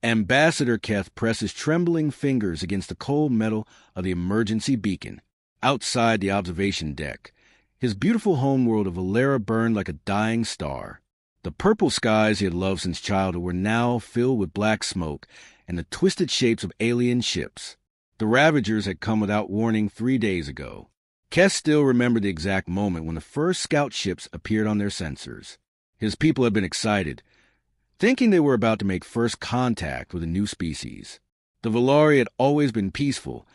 Ambassador Keth pressed his trembling fingers against the cold metal of the emergency beacon. Outside the observation deck, his beautiful homeworld of Valera burned like a dying star. The purple skies he had loved since childhood were now filled with black smoke and the twisted shapes of alien ships. The Ravagers had come without warning 3 days ago. Keth still remembered the exact moment when the first scout ships appeared on their sensors. His people had been excited, thinking they were about to make first contact with a new species. The Valari had always been peaceful,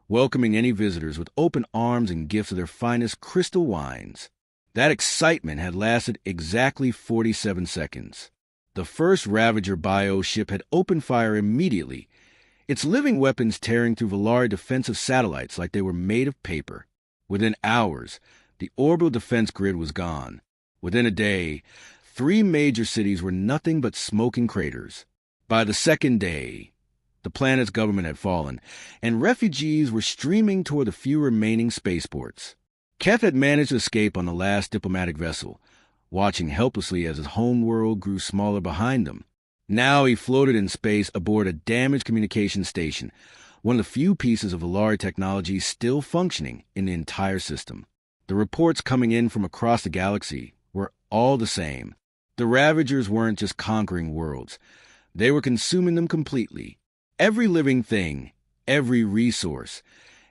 welcoming any visitors with open arms and gifts of their finest crystal wines. That excitement had lasted exactly 47 seconds. The first Ravager bio ship had opened fire immediately, its living weapons tearing through Valari defensive satellites like they were made of paper. Within hours, the orbital defense grid was gone. Within a day, 3 major cities were nothing but smoking craters. By the second day, the planet's government had fallen, and refugees were streaming toward the few remaining spaceports. Keth had managed to escape on the last diplomatic vessel, watching helplessly as his homeworld grew smaller behind him. Now he floated in space aboard a damaged communication station, one of the few pieces of Valari technology still functioning in the entire system. The reports coming in from across the galaxy were all the same. The Ravagers weren't just conquering worlds. They were consuming them completely. Every living thing, every resource,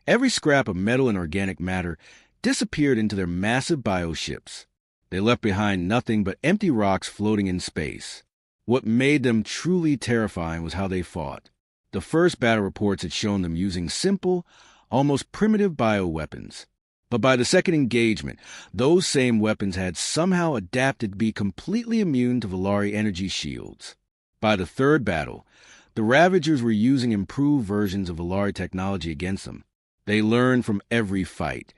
every scrap of metal and organic matter disappeared into their massive bioships. They left behind nothing but empty rocks floating in space. What made them truly terrifying was how they fought. The first battle reports had shown them using simple, almost primitive bioweapons. But by the second engagement, those same weapons had somehow adapted to be completely immune to Valari energy shields. By the third battle, the Ravagers were using improved versions of Valari technology against them. They learned from every fight,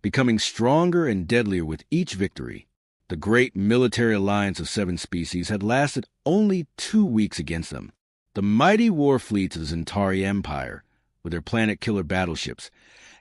becoming stronger and deadlier with each victory. The great military alliance of 7 species had lasted only 2 weeks against them. The mighty war fleets of the Zentari Empire, with their planet-killer battleships,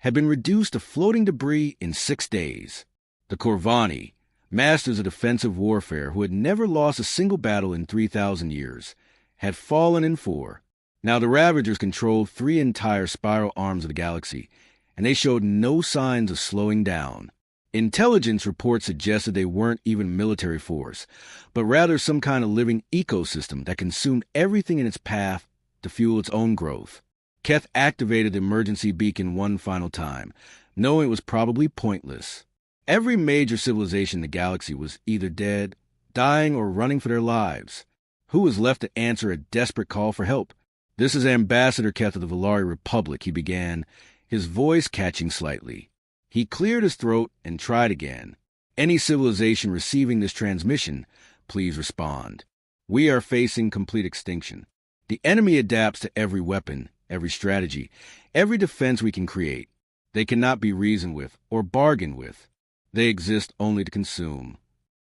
had been reduced to floating debris in 6 days. The Corvani, masters of defensive warfare who had never lost a single battle in 3,000 years, had fallen in 4. Now the Ravagers controlled 3 entire spiral arms of the galaxy, and they showed no signs of slowing down. Intelligence reports suggested they weren't even military force, but rather some kind of living ecosystem that consumed everything in its path to fuel its own growth. Keth activated the emergency beacon one final time, knowing it was probably pointless. Every major civilization in the galaxy was either dead, dying, or running for their lives. Who was left to answer a desperate call for help? "This is Ambassador Keth of the Valari Republic," he began, his voice catching slightly. He cleared his throat and tried again. "Any civilization receiving this transmission, please respond. We are facing complete extinction. The enemy adapts to every weapon, every strategy, every defense we can create. They cannot be reasoned with or bargained with. They exist only to consume."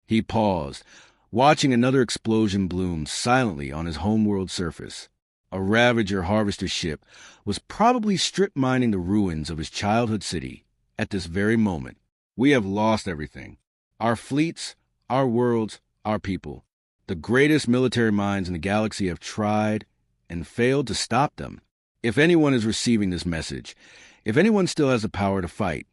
He paused, watching another explosion bloom silently on his homeworld surface. A Ravager harvester ship was probably strip mining the ruins of his childhood city. At this very moment, we have lost everything. Our fleets, our worlds, our people. The greatest military minds in the galaxy have tried and failed to stop them. If anyone is receiving this message, if anyone still has the power to fight,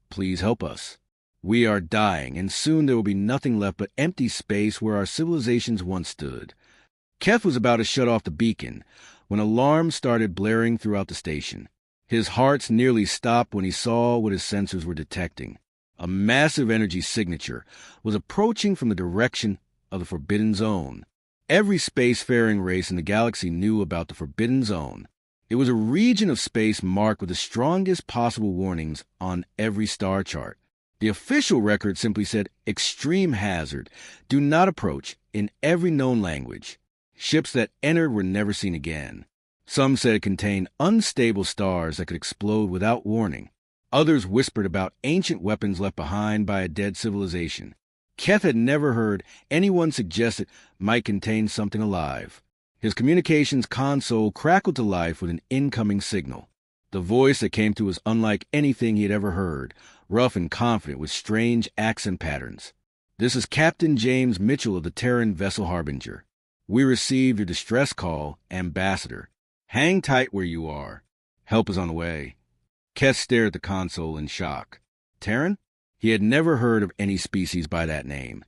please help us. We are dying, and soon there will be nothing left but empty space where our civilizations once stood. Keth was about to shut off the beacon when alarms started blaring throughout the station. His heart nearly stopped when he saw what his sensors were detecting. A massive energy signature was approaching from the direction of the Forbidden Zone. Every spacefaring race in the galaxy knew about the Forbidden Zone. It was a region of space marked with the strongest possible warnings on every star chart. The official record simply said, "Extreme hazard. Do not approach," in every known language. Ships that entered were never seen again. Some said it contained unstable stars that could explode without warning. Others whispered about ancient weapons left behind by a dead civilization. Keth had never heard anyone suggest it might contain something alive. His communications console crackled to life with an incoming signal. The voice that came through was unlike anything he had ever heard, rough and confident with strange accent patterns. "This is Captain James Mitchell of the Terran vessel Harbinger. We received your distress call, Ambassador. Hang tight where you are. Help is on the way. Keth stared at the console in shock. Terran? He had never heard of any species by that name,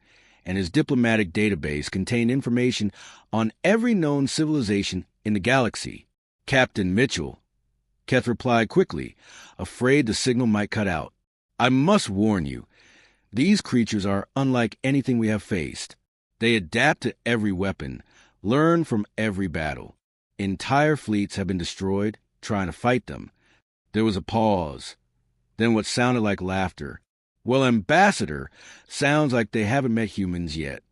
and his diplomatic database contained information on every known civilization in the galaxy. Captain Mitchell. Keth replied quickly, afraid the signal might cut out. I must warn you, these creatures are unlike anything we have faced. They adapt to every weapon, learn from every battle. Entire fleets have been destroyed trying to fight them. There was a pause, then what sounded like laughter. Well, Ambassador sounds like they haven't met humans yet.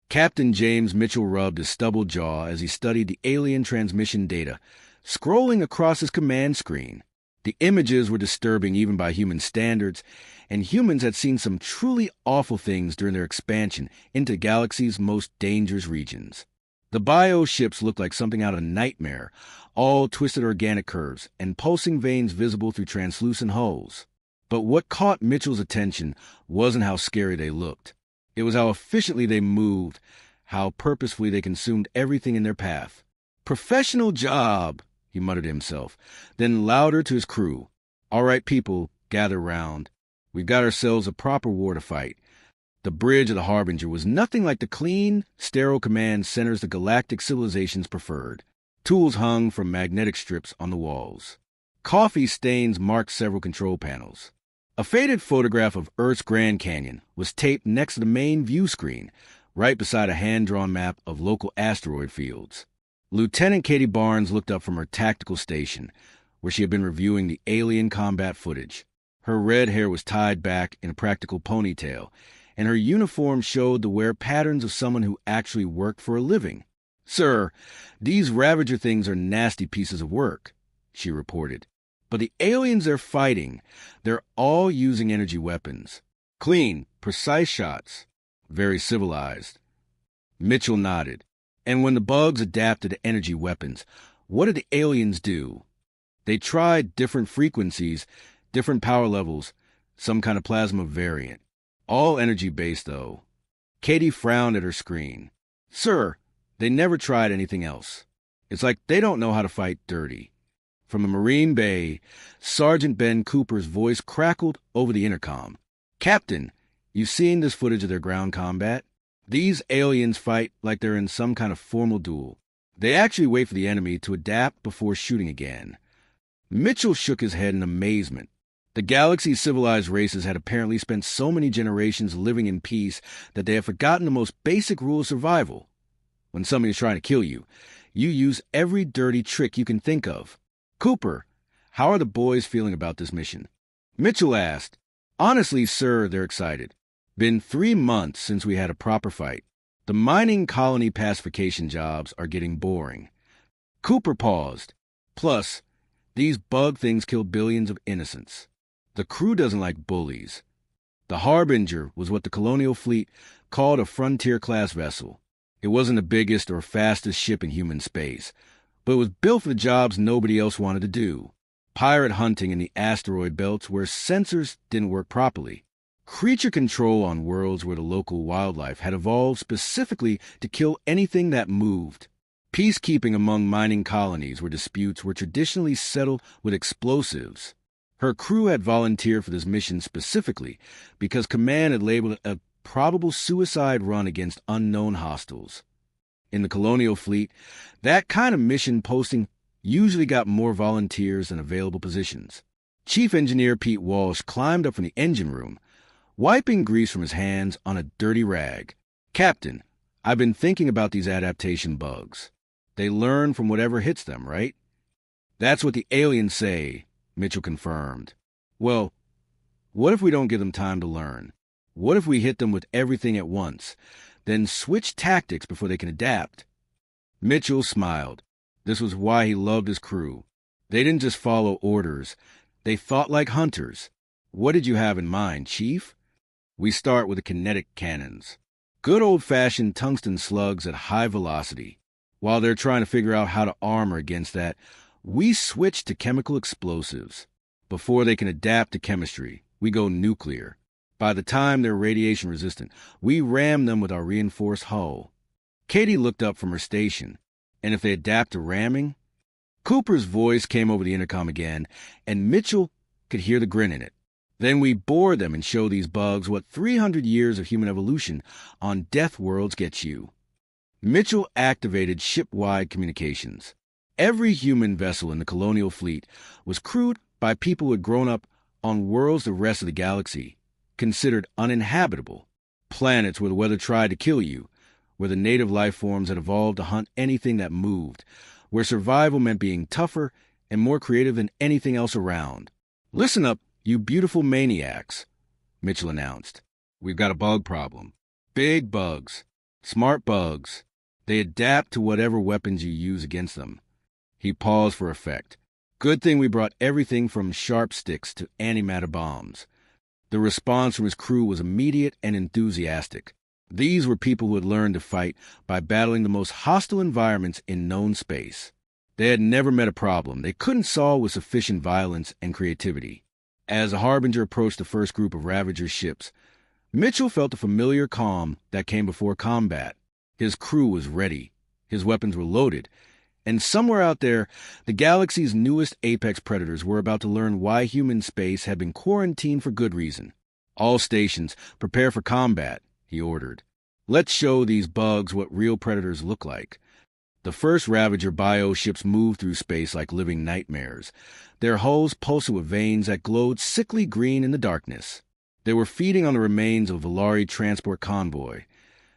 Captain James Mitchell rubbed his stubbled jaw as he studied the alien transmission data, scrolling across his command screen. The images were disturbing even by human standards, and humans had seen some truly awful things during their expansion into the galaxy's most dangerous regions. The bio-ships looked like something out of a nightmare, all twisted organic curves and pulsing veins visible through translucent hulls. But what caught Mitchell's attention wasn't how scary they looked. It was how efficiently they moved, how purposefully they consumed everything in their path. Professional job, he muttered to himself, then louder to his crew. All right, people, gather round. We've got ourselves a proper war to fight. The bridge of the Harbinger was nothing like the clean, sterile command centers the galactic civilizations preferred. Tools hung from magnetic strips on the walls. Coffee stains marked several control panels. A faded photograph of Earth's Grand Canyon was taped next to the main view screen, right beside a hand-drawn map of local asteroid fields. Lieutenant Katie Barnes looked up from her tactical station, where she had been reviewing the alien combat footage. Her red hair was tied back in a practical ponytail, and her uniform showed the wear patterns of someone who actually worked for a living. "Sir, these Ravager things are nasty pieces of work," she reported. "But the aliens they're fighting, they're all using energy weapons. Clean, precise shots. Very civilized." Mitchell nodded. "And when the bugs adapted to energy weapons, what did the aliens do?" "They tried different frequencies, different power levels, some kind of plasma variant. All energy-based, though." Katie frowned at her screen. "Sir, they never tried anything else. It's like they don't know how to fight dirty." From a Marine Bay, Sergeant Ben Cooper's voice crackled over the intercom. "Captain, you've seen this footage of their ground combat? These aliens fight like they're in some kind of formal duel. They actually wait for the enemy to adapt before shooting again." Mitchell shook his head in amazement. The galaxy's civilized races had apparently spent so many generations living in peace that they had forgotten the most basic rule of survival. When somebody is trying to kill you, you use every dirty trick you can think of. "Cooper, how are the boys feeling about this mission?" Mitchell asked. "Honestly, sir, they're excited. Been 3 months since we had a proper fight. The mining colony pacification jobs are getting boring." Cooper paused. "Plus, these bug things kill billions of innocents. The crew doesn't like bullies." The Harbinger was what the colonial fleet called a frontier-class vessel. It wasn't the biggest or fastest ship in human space, but it was built for the jobs nobody else wanted to do. Pirate hunting in the asteroid belts where sensors didn't work properly. Creature control on worlds where the local wildlife had evolved specifically to kill anything that moved. Peacekeeping among mining colonies where disputes were traditionally settled with explosives. Her crew had volunteered for this mission specifically because Command had labeled it a probable suicide run against unknown hostiles. In the colonial fleet, that kind of mission posting usually got more volunteers than available positions. Chief Engineer Pete Walsh climbed up from the engine room, wiping grease from his hands on a dirty rag. "Captain, I've been thinking about these adaptation bugs. They learn from whatever hits them, right?" "That's what the aliens say," Mitchell confirmed. "Well, what if we don't give them time to learn? What if we hit them with everything at once, then switch tactics before they can adapt?" Mitchell smiled. This was why he loved his crew. They didn't just follow orders. They thought like hunters. "What did you have in mind, Chief?" "We start with the kinetic cannons. Good old-fashioned tungsten slugs at high velocity. While they're trying to figure out how to armor against that, we switch to chemical explosives. Before they can adapt to chemistry, we go nuclear. By the time they're radiation resistant, we ram them with our reinforced hull." Katie looked up from her station. And if they adapt to ramming? Cooper's voice came over the intercom again, and Mitchell could hear the grin in it. Then we bore them and show these bugs what 300 years of human evolution on Deathworlds gets you. Mitchell activated ship-wide communications. Every human vessel in the colonial fleet was crewed by people who had grown up on worlds the rest of the galaxy considered uninhabitable, planets where the weather tried to kill you, where the native life forms had evolved to hunt anything that moved, where survival meant being tougher and more creative than anything else around. "Listen up, you beautiful maniacs," Mitchell announced. "We've got a bug problem. Big bugs. Smart bugs. They adapt to whatever weapons you use against them." He paused for effect. "Good thing we brought everything from sharp sticks to antimatter bombs." The response from his crew was immediate and enthusiastic. These were people who had learned to fight by battling the most hostile environments in known space. They had never met a problem they couldn't solve with sufficient violence and creativity. As the Harbinger approached the first group of Ravager ships, Mitchell felt the familiar calm that came before combat. His crew was ready. His weapons were loaded. And somewhere out there, the galaxy's newest apex predators were about to learn why human space had been quarantined for good reason. "All stations, prepare for combat," he ordered. "Let's show these bugs what real predators look like." The first Ravager bio ships moved through space like living nightmares. Their hulls pulsed with veins that glowed sickly green in the darkness. They were feeding on the remains of a Valari transport convoy,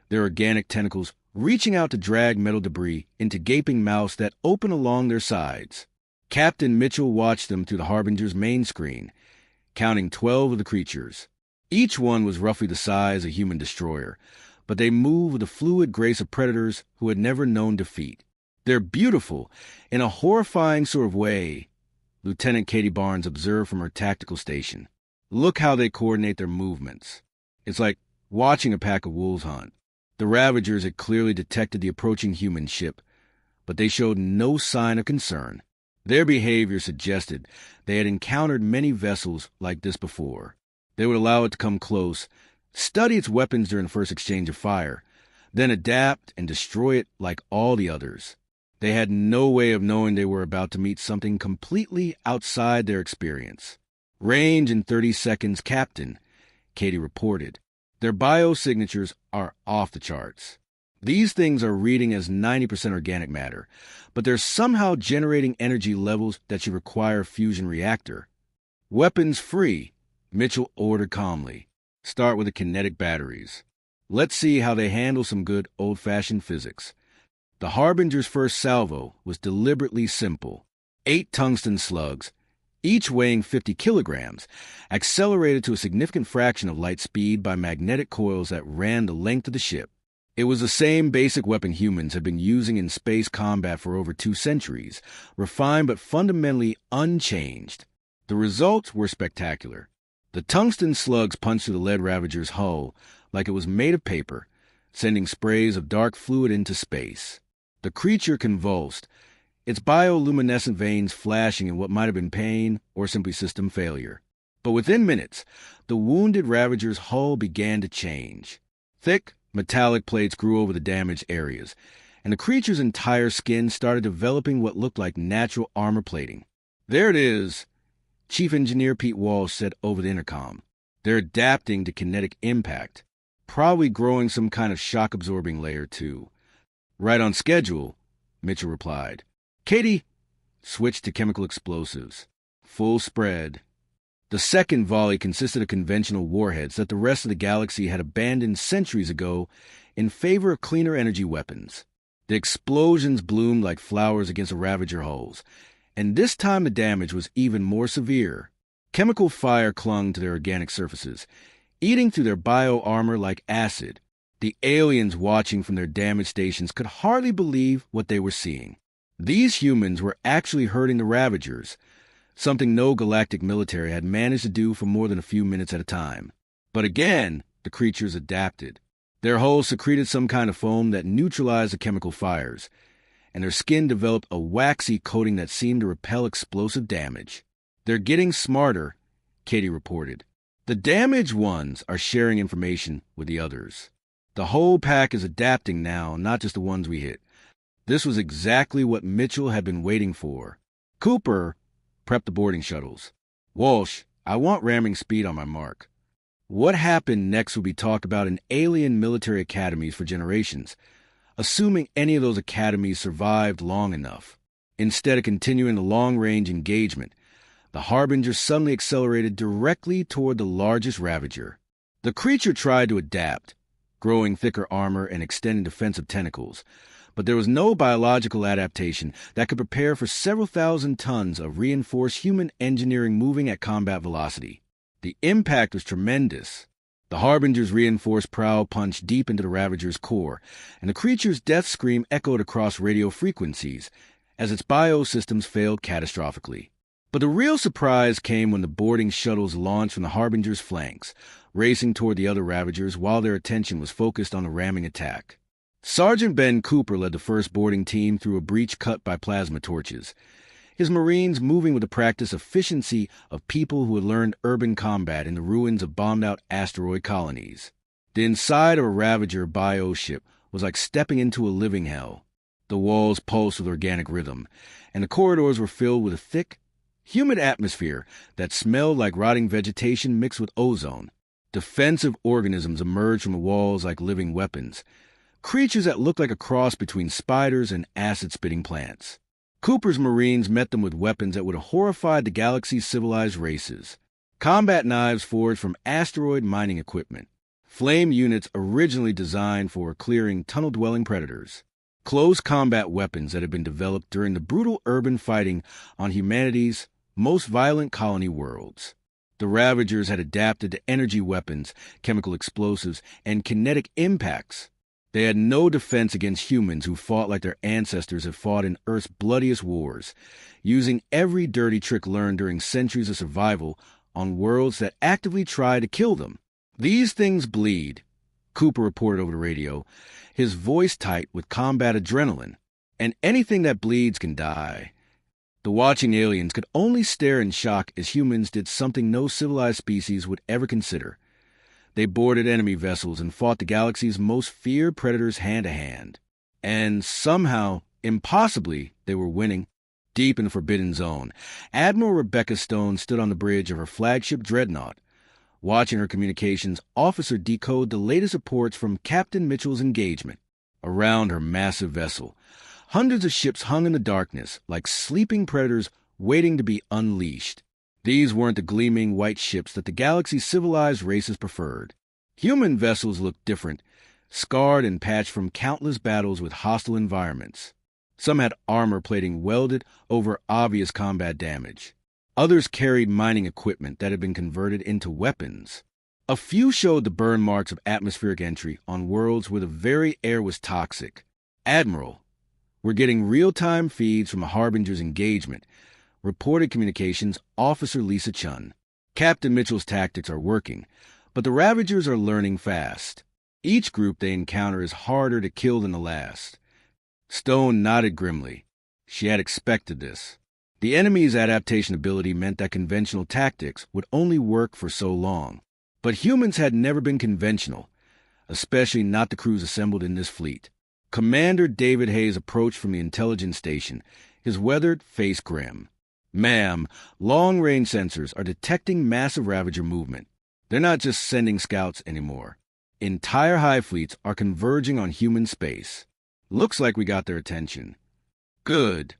their organic tentacles reaching out to drag metal debris into gaping mouths that opened along their sides. Captain Mitchell watched them through the Harbinger's main screen, counting 12 of the creatures. Each one was roughly the size of a human destroyer, but they moved with the fluid grace of predators who had never known defeat. "They're beautiful, in a horrifying sort of way," Lieutenant Katie Barnes observed from her tactical station. "Look how they coordinate their movements. It's like watching a pack of wolves hunt." The Ravagers had clearly detected the approaching human ship, but they showed no sign of concern. Their behavior suggested they had encountered many vessels like this before. They would allow it to come close, study its weapons during the first exchange of fire, then adapt and destroy it like all the others. They had no way of knowing they were about to meet something completely outside their experience. "Range in 30 seconds, Captain," Katie reported. "Their biosignatures are off the charts. These things are reading as 90% organic matter, but they're somehow generating energy levels that should require a fusion reactor." "Weapons free," Mitchell ordered calmly. "Start with the kinetic batteries. Let's see how they handle some good old-fashioned physics." The Harbinger's first salvo was deliberately simple. 8 tungsten slugs, each weighing 50 kilograms, accelerated to a significant fraction of light speed by magnetic coils that ran the length of the ship. It was the same basic weapon humans had been using in space combat for over 2 centuries, refined but fundamentally unchanged. The results were spectacular. The tungsten slugs punched through the lead Ravager's hull like it was made of paper, sending sprays of dark fluid into space. The creature convulsed, its bioluminescent veins flashing in what might have been pain or simply system failure. But within minutes, the wounded Ravager's hull began to change. Thick, metallic plates grew over the damaged areas, and the creature's entire skin started developing what looked like natural armor plating. "There it is," Chief Engineer Pete Walsh said over the intercom. "They're adapting to kinetic impact, probably growing some kind of shock-absorbing layer, too." "Right on schedule," Mitchell replied. Katie switched to chemical explosives. Full spread. The second volley consisted of conventional warheads that the rest of the galaxy had abandoned centuries ago in favor of cleaner energy weapons. The explosions bloomed like flowers against the Ravager hulls, and this time the damage was even more severe. Chemical fire clung to their organic surfaces, eating through their bio-armor like acid. The aliens watching from their damaged stations could hardly believe what they were seeing. These humans were actually hurting the Ravagers, something no galactic military had managed to do for more than a few minutes at a time. But again, the creatures adapted. Their hulls secreted some kind of foam that neutralized the chemical fires, and their skin developed a waxy coating that seemed to repel explosive damage. "They're getting smarter," Katie reported. "The damaged ones are sharing information with the others." The whole pack is adapting now, not just the ones we hit. This was exactly what Mitchell had been waiting for. Cooper, prep the boarding shuttles. Walsh, I want ramming speed on my mark. What happened next will be talked about in alien military academies for generations, assuming any of those academies survived long enough. Instead of continuing the long-range engagement, the Harbinger suddenly accelerated directly toward the largest Ravager. The creature tried to adapt, growing thicker armor and extending defensive tentacles, but there was no biological adaptation that could prepare for several thousand tons of reinforced human engineering moving at combat velocity. The impact was tremendous. The Harbinger's reinforced prow punched deep into the Ravager's core, and the creature's death scream echoed across radio frequencies as its biosystems failed catastrophically. But the real surprise came when the boarding shuttles launched from the Harbinger's flanks, racing toward the other Ravagers while their attention was focused on the ramming attack. Sergeant Ben Cooper led the first boarding team through a breach cut by plasma torches, his Marines moving with the practiced efficiency of people who had learned urban combat in the ruins of bombed-out asteroid colonies. The inside of a Ravager bio-ship was like stepping into a living hell. The walls pulsed with organic rhythm, and the corridors were filled with a thick, humid atmosphere that smelled like rotting vegetation mixed with ozone. Defensive organisms emerged from the walls like living weapons, creatures that looked like a cross between spiders and acid-spitting plants. Cooper's Marines met them with weapons that would have horrified the galaxy's civilized races. Combat knives forged from asteroid mining equipment. Flame units originally designed for clearing tunnel-dwelling predators. Close combat weapons that had been developed during the brutal urban fighting on humanity's most violent colony worlds. The Ravagers had adapted to energy weapons, chemical explosives, and kinetic impacts. They had no defense against humans who fought like their ancestors had fought in Earth's bloodiest wars, using every dirty trick learned during centuries of survival on worlds that actively tried to kill them. "These things bleed," Cooper reported over the radio, his voice tight with combat adrenaline. "And anything that bleeds can die." The watching aliens could only stare in shock as humans did something no civilized species would ever consider. They boarded enemy vessels and fought the galaxy's most feared predators hand-to-hand. And somehow, impossibly, they were winning. Deep in the Forbidden Zone, Admiral Rebecca Stone stood on the bridge of her flagship dreadnought. Watching her communications officer decode the latest reports from Captain Mitchell's engagement. Around her massive vessel, hundreds of ships hung in the darkness like sleeping predators waiting to be unleashed. These weren't the gleaming white ships that the galaxy's civilized races preferred. Human vessels looked different, scarred and patched from countless battles with hostile environments. Some had armor plating welded over obvious combat damage. Others carried mining equipment that had been converted into weapons. A few showed the burn marks of atmospheric entry on worlds where the very air was toxic. "Admiral, we're getting real-time feeds from a Harbinger's engagement," reported communications officer Lisa Chun. "Captain Mitchell's tactics are working, but the Ravagers are learning fast. Each group they encounter is harder to kill than the last." Stone nodded grimly. She had expected this. The enemy's adaptation ability meant that conventional tactics would only work for so long. But humans had never been conventional, especially not the crews assembled in this fleet. Commander David Hayes approached from the intelligence station, his weathered face grim. "Ma'am, long-range sensors are detecting massive Ravager movement. They're not just sending scouts anymore. Entire hive fleets are converging on human space. Looks like we got their attention." "Good,"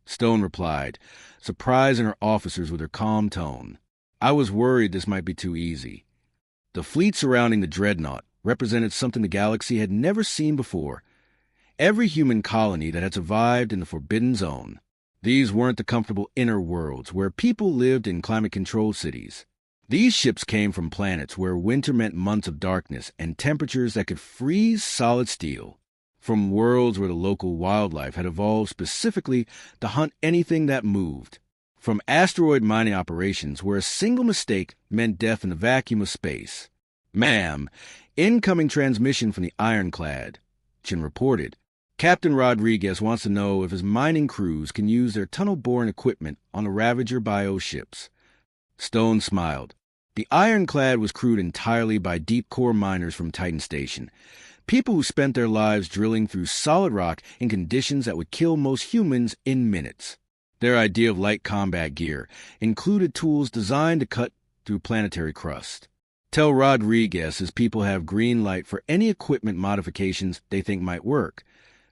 Stone replied, surprising her officers with her calm tone. "I was worried this might be too easy." The fleet surrounding the dreadnought represented something the galaxy had never seen before. Every human colony that had survived in the Forbidden Zone. These weren't the comfortable inner worlds where people lived in climate-controlled cities. These ships came from planets where winter meant months of darkness and temperatures that could freeze solid steel. From worlds where the local wildlife had evolved specifically to hunt anything that moved. From asteroid mining operations where a single mistake meant death in the vacuum of space. "Ma'am, incoming transmission from the Ironclad," Chin reported. "Captain Rodriguez wants to know if his mining crews can use their tunnel-boring equipment on the Ravager bio ships." Stone smiled. The Ironclad was crewed entirely by deep-core miners from Titan Station. People who spent their lives drilling through solid rock in conditions that would kill most humans in minutes. Their idea of light combat gear included tools designed to cut through planetary crust. Tell Rodriguez his people have green light for any equipment modifications they think might work.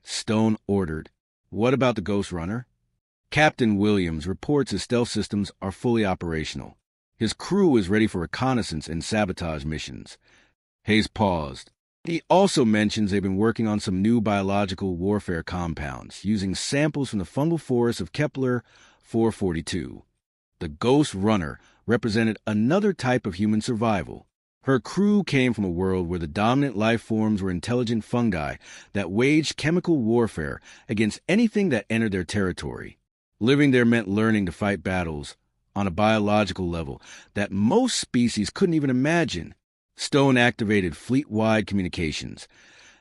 Stone ordered. What about the Ghost Runner? Captain Williams reports his stealth systems are fully operational. His crew is ready for reconnaissance and sabotage missions. Hayes paused. He also mentions they've been working on some new biological warfare compounds, using samples from the fungal forest of Kepler 442. The Ghost Runner represented another type of human survival. Her crew came from a world where the dominant life forms were intelligent fungi that waged chemical warfare against anything that entered their territory. Living there meant learning to fight battles on a biological level that most species couldn't even imagine. Stone activated fleet-wide communications,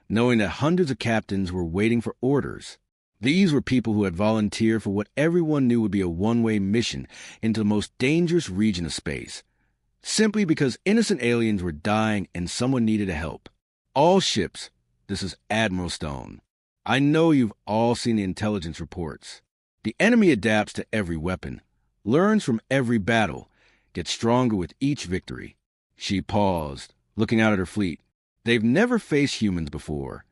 knowing that hundreds of captains were waiting for orders. These were people who had volunteered for what everyone knew would be a one-way mission into the most dangerous region of space, simply because innocent aliens were dying and someone needed help. All ships, this is Admiral Stone. I know you've all seen the intelligence reports. The enemy adapts to every weapon, learns from every battle, gets stronger with each victory. She paused, looking out at her fleet. They've never faced humans before.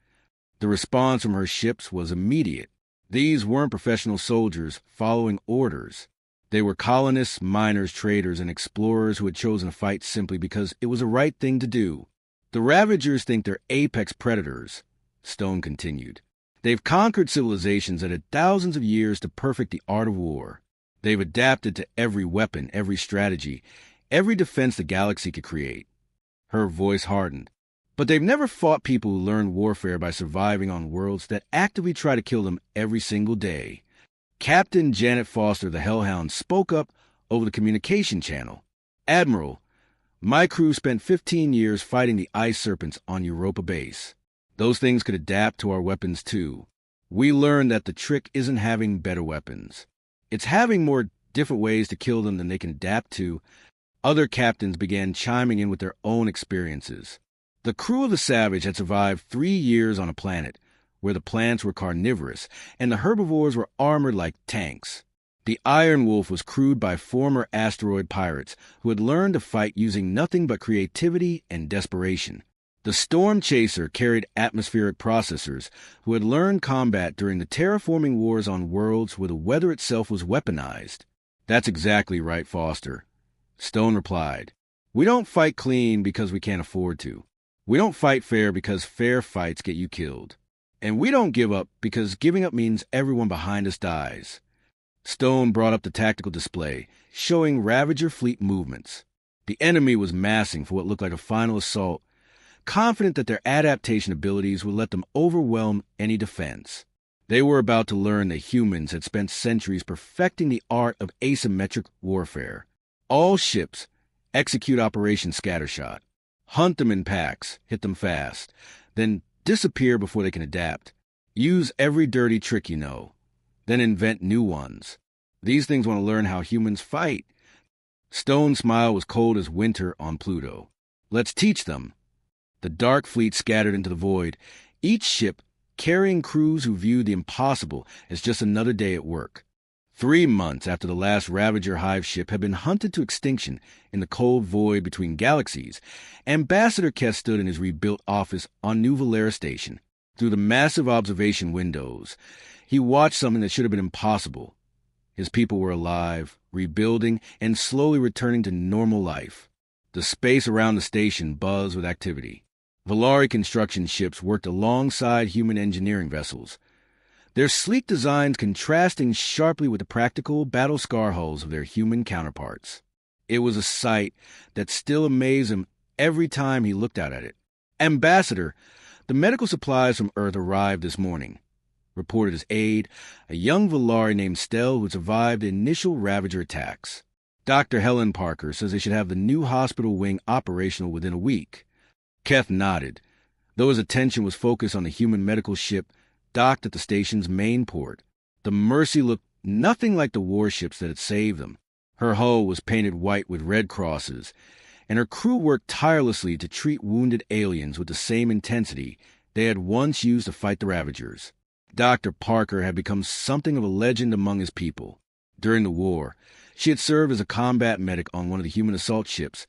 The response from her ships was immediate. These weren't professional soldiers following orders. They were colonists, miners, traders, and explorers who had chosen to fight simply because it was the right thing to do. The Ravagers think they're apex predators, Stone continued. They've conquered civilizations that had thousands of years to perfect the art of war. They've adapted to every weapon, every strategy, every defense the galaxy could create. Her voice hardened. But they've never fought people who learned warfare by surviving on worlds that actively try to kill them every single day. Captain Janet Foster, the Hellhound, spoke up over the communication channel. Admiral, my crew spent 15 years fighting the ice serpents on Europa Base. Those things could adapt to our weapons too. We learned that the trick isn't having better weapons. It's having more different ways to kill them than they can adapt to. Other captains began chiming in with their own experiences. The crew of the Savage had survived 3 years on a planet where the plants were carnivorous and the herbivores were armored like tanks. The Iron Wolf was crewed by former asteroid pirates who had learned to fight using nothing but creativity and desperation. The Storm Chaser carried atmospheric processors who had learned combat during the terraforming wars on worlds where the weather itself was weaponized. That's exactly right, Foster. Stone replied. We don't fight clean because we can't afford to. We don't fight fair because fair fights get you killed. And we don't give up because giving up means everyone behind us dies. Stone brought up the tactical display, showing Ravager fleet movements. The enemy was massing for what looked like a final assault, confident that their adaptation abilities would let them overwhelm any defense. They were about to learn that humans had spent centuries perfecting the art of asymmetric warfare. All ships execute Operation Scattershot. Hunt them in packs, hit them fast, then disappear before they can adapt. Use every dirty trick you know, then invent new ones. These things want to learn how humans fight. Stone's smile was cold as winter on Pluto. Let's teach them. The dark fleet scattered into the void, each ship carrying crews who viewed the impossible as just another day at work. 3 months after the last Ravager hive ship had been hunted to extinction in the cold void between galaxies, Ambassador Kess stood in his rebuilt office on New Valera Station. Through the massive observation windows, he watched something that should have been impossible. His people were alive, rebuilding, and slowly returning to normal life. The space around the station buzzed with activity. Valari construction ships worked alongside human engineering vessels, their sleek designs contrasting sharply with the practical battle-scar hulls of their human counterparts. It was a sight that still amazed him every time he looked out at it. Ambassador, the medical supplies from Earth arrived this morning, reported his aide, a young Valari named Stell who had survived the initial Ravager attacks. Dr. Helen Parker says they should have the new hospital wing operational within a week. Keth nodded, though his attention was focused on the human medical ship docked at the station's main port. The Mercy looked nothing like the warships that had saved them. Her hull was painted white with red crosses, and her crew worked tirelessly to treat wounded aliens with the same intensity they had once used to fight the Ravagers. Dr. Parker had become something of a legend among his people. During the war, she had served as a combat medic on one of the human assault ships,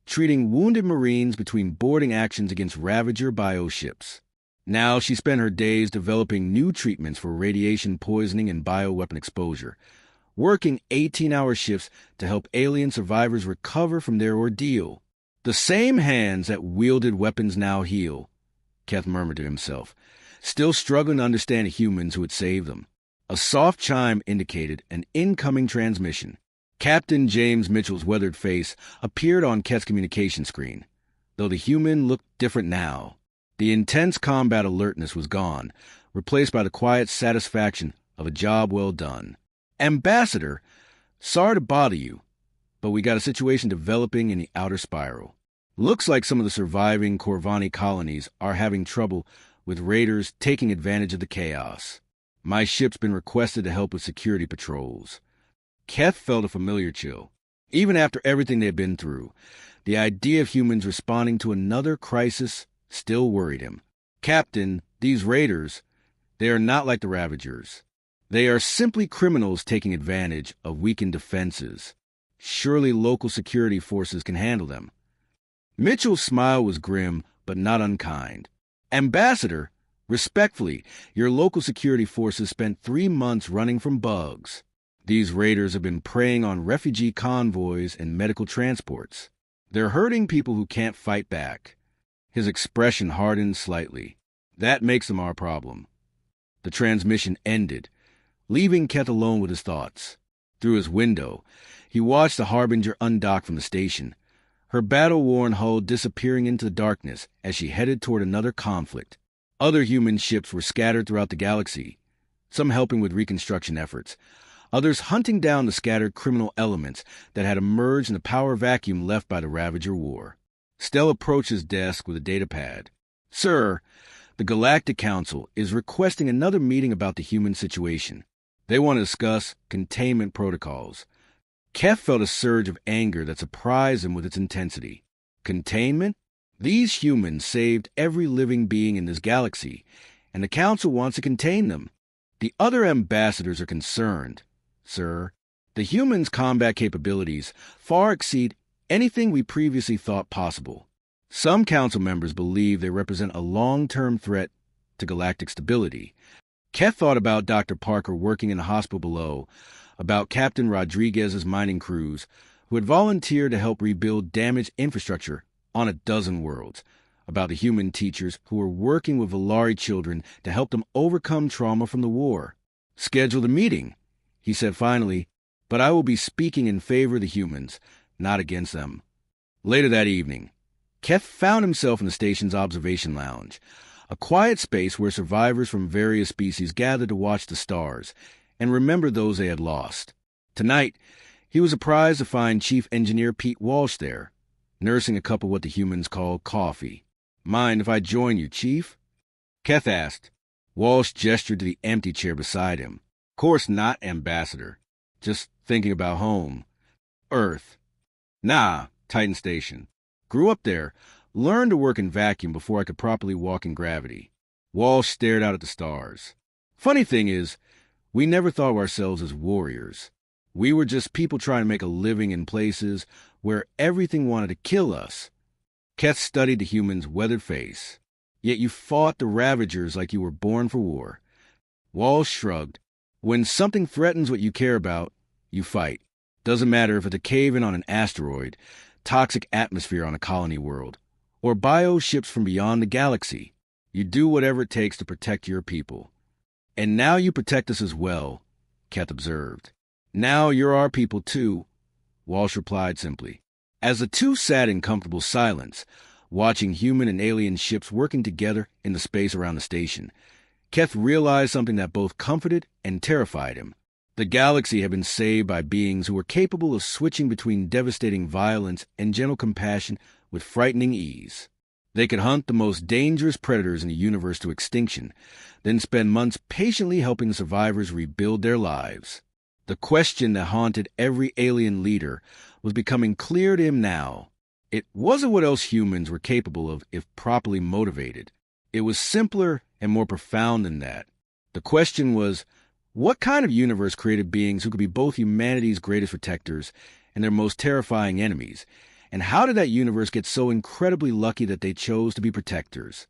treating wounded Marines between boarding actions against Ravager bioships. Now she spent her days developing new treatments for radiation poisoning and bioweapon exposure, working 18-hour shifts to help alien survivors recover from their ordeal. The same hands that wielded weapons now heal, Keth murmured to himself, still struggling to understand the humans who had saved them. A soft chime indicated an incoming transmission. Captain James Mitchell's weathered face appeared on Keth's communication screen, though the human looked different now. The intense combat alertness was gone, replaced by the quiet satisfaction of a job well done. Ambassador, sorry to bother you, but we got a situation developing in the outer spiral. Looks like some of the surviving Corvani colonies are having trouble with raiders taking advantage of the chaos. My ship's been requested to help with security patrols. Keth felt a familiar chill. Even after everything they had been through, the idea of humans responding to another crisis still worried him. Captain, these raiders, they are not like the Ravagers. They are simply criminals taking advantage of weakened defenses. Surely local security forces can handle them. Mitchell's smile was grim, but not unkind. Ambassador, respectfully, your local security forces spent 3 months running from bugs. These raiders have been preying on refugee convoys and medical transports. They're hurting people who can't fight back. His expression hardened slightly. That makes them our problem. The transmission ended, leaving Keth alone with his thoughts. Through his window, he watched the Harbinger undock from the station, her battle-worn hull disappearing into the darkness as she headed toward another conflict. Other human ships were scattered throughout the galaxy, some helping with reconstruction efforts, others hunting down the scattered criminal elements that had emerged in the power vacuum left by the Ravager War. Stell approached his desk with a datapad. Sir, the Galactic Council is requesting another meeting about the human situation. They want to discuss containment protocols. Keth felt a surge of anger that surprised him with its intensity. Containment? These humans saved every living being in this galaxy, and the Council wants to contain them. The other ambassadors are concerned, sir. The humans' combat capabilities far exceed anything we previously thought possible. Some Council members believe they represent a long-term threat to galactic stability. Keth thought about Dr. Parker working in the hospital below, about Captain Rodriguez's mining crews, who had volunteered to help rebuild damaged infrastructure on a dozen worlds, about the human teachers who were working with Valari children to help them overcome trauma from the war. Schedule a meeting, he said finally, but I will be speaking in favor of the humans, not against them. Later that evening, Keth found himself in the station's observation lounge, a quiet space where survivors from various species gathered to watch the stars and remember those they had lost. Tonight, he was surprised to find Chief Engineer Pete Walsh there, nursing a cup of what the humans call coffee. Mind if I join you, Chief? Keth asked. Walsh gestured to the empty chair beside him. Course not, Ambassador. Just thinking about home. Earth. Nah, Titan Station. Grew up there, learned to work in vacuum before I could properly walk in gravity. Walsh stared out at the stars. Funny thing is, we never thought of ourselves as warriors. We were just people trying to make a living in places where everything wanted to kill us. Keth studied the human's weathered face. Yet you fought the Ravagers like you were born for war. Walsh shrugged. When something threatens what you care about, you fight. Doesn't matter if it's a cave-in on an asteroid, toxic atmosphere on a colony world, or bioships from beyond the galaxy. You do whatever it takes to protect your people. And now you protect us as well, Keth observed. Now you're our people too, Walsh replied simply. As the two sat in comfortable silence, watching human and alien ships working together in the space around the station, Keth realized something that both comforted and terrified him. The galaxy had been saved by beings who were capable of switching between devastating violence and gentle compassion with frightening ease. They could hunt the most dangerous predators in the universe to extinction, then spend months patiently helping survivors rebuild their lives. The question that haunted every alien leader was becoming clear to him now. It wasn't what else humans were capable of if properly motivated. It was simpler and more profound than that. The question was, what kind of universe created beings who could be both humanity's greatest protectors and their most terrifying enemies? And how did that universe get so incredibly lucky that they chose to be protectors?